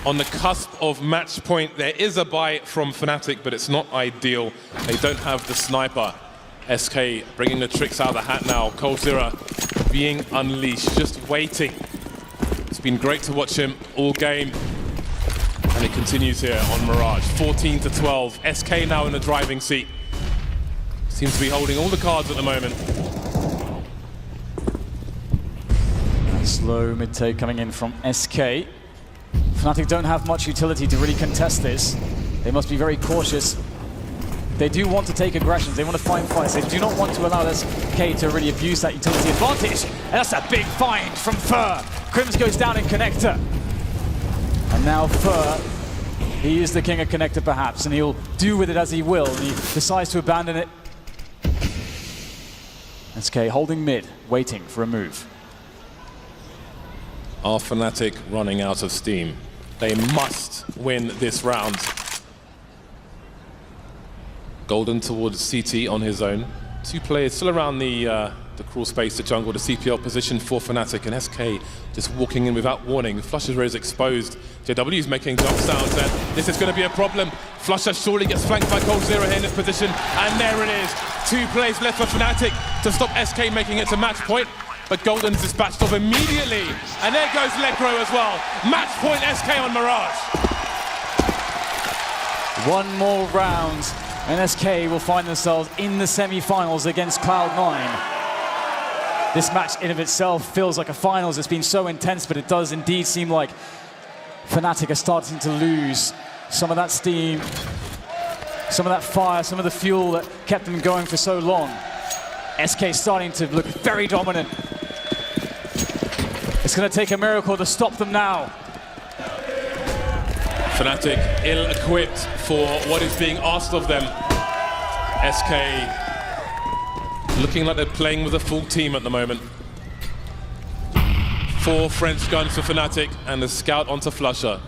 On the cusp of match point, there is a buy from Fnatic, but it's not ideal. They don't have the sniper. SK bringing the tricks out of the hat now. Cold Zero being unleashed, just waiting. It's been great to watch him all game. And it continues here on Mirage. 14-12. SK now in the driving seat. Seems to be holding all the cards at the moment. Slow mid-take coming in from SK. Fnatic don't have much utility to really contest this. They must be very cautious. They do want to take aggressions. They want to find fights. They do not want to allow SK to really abuse that utility advantage. And that's a big find from Fur. Crims goes down in connector. And now Fur, he is the king of connector perhaps, and he'll do with it as he will. And he decides to abandon it. SK holding mid, waiting for a move. Are Fnatic running out of steam? They must win this round. Golden towards CT on his own. 2 players still around the crawl space to jungle, the CPL position for Fnatic, and SK just walking in without warning. Flusher's row is exposed. JW is making jump sounds, and this is going to be a problem. Flusher surely gets flanked by coldzera here in this position, and there it is. 2 plays left for Fnatic to stop SK making it to match point, but Golden's dispatched off immediately, and there goes Legro as well. Match point SK on Mirage. One more round, and SK will find themselves in the semi-finals against Cloud9. This match in of itself feels like a finals. It's been so intense, but it does indeed seem like Fnatic are starting to lose some of that steam, some of that fire, some of the fuel that kept them going for so long. SK starting to look very dominant. It's going to take a miracle to stop them now. Fnatic ill-equipped for what is being asked of them. SK looking like they're playing with a full team at the moment. 4 French guns for Fnatic and the scout onto Flusher.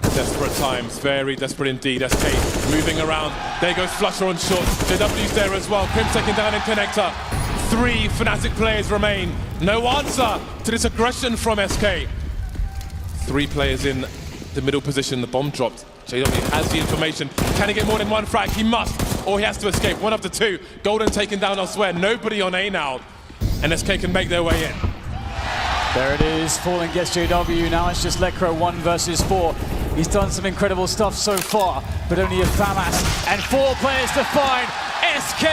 Desperate times, very desperate indeed. SK moving around. There goes Flusher on short. JW's there as well. Crim taken down in connector. 3 Fnatic players remain. No answer to this aggression from SK. 3 players in the middle position. The bomb dropped. JW has the information. Can he get more than 1 frag? He must, or he has to escape. 1 of the 2. Golden taken down elsewhere. Nobody on A now. And SK can make their way in. There it is. Falling gets JW. Now it's just Lekro 1 versus 4. He's done some incredible stuff so far, but only a FAMAS and 4 players to find. SK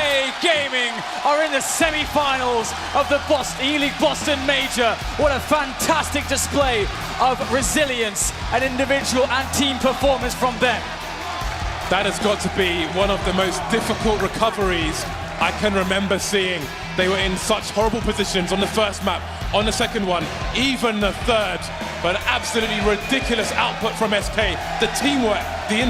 Gaming are in the semi-finals of the ELEAGUE Boston Major. What a fantastic display of resilience and individual and team performance from them. That has got to be one of the most difficult recoveries I can remember seeing. They were in such horrible positions on the first map, on the second one, even the third, but absolutely ridiculous output from SK. The teamwork, the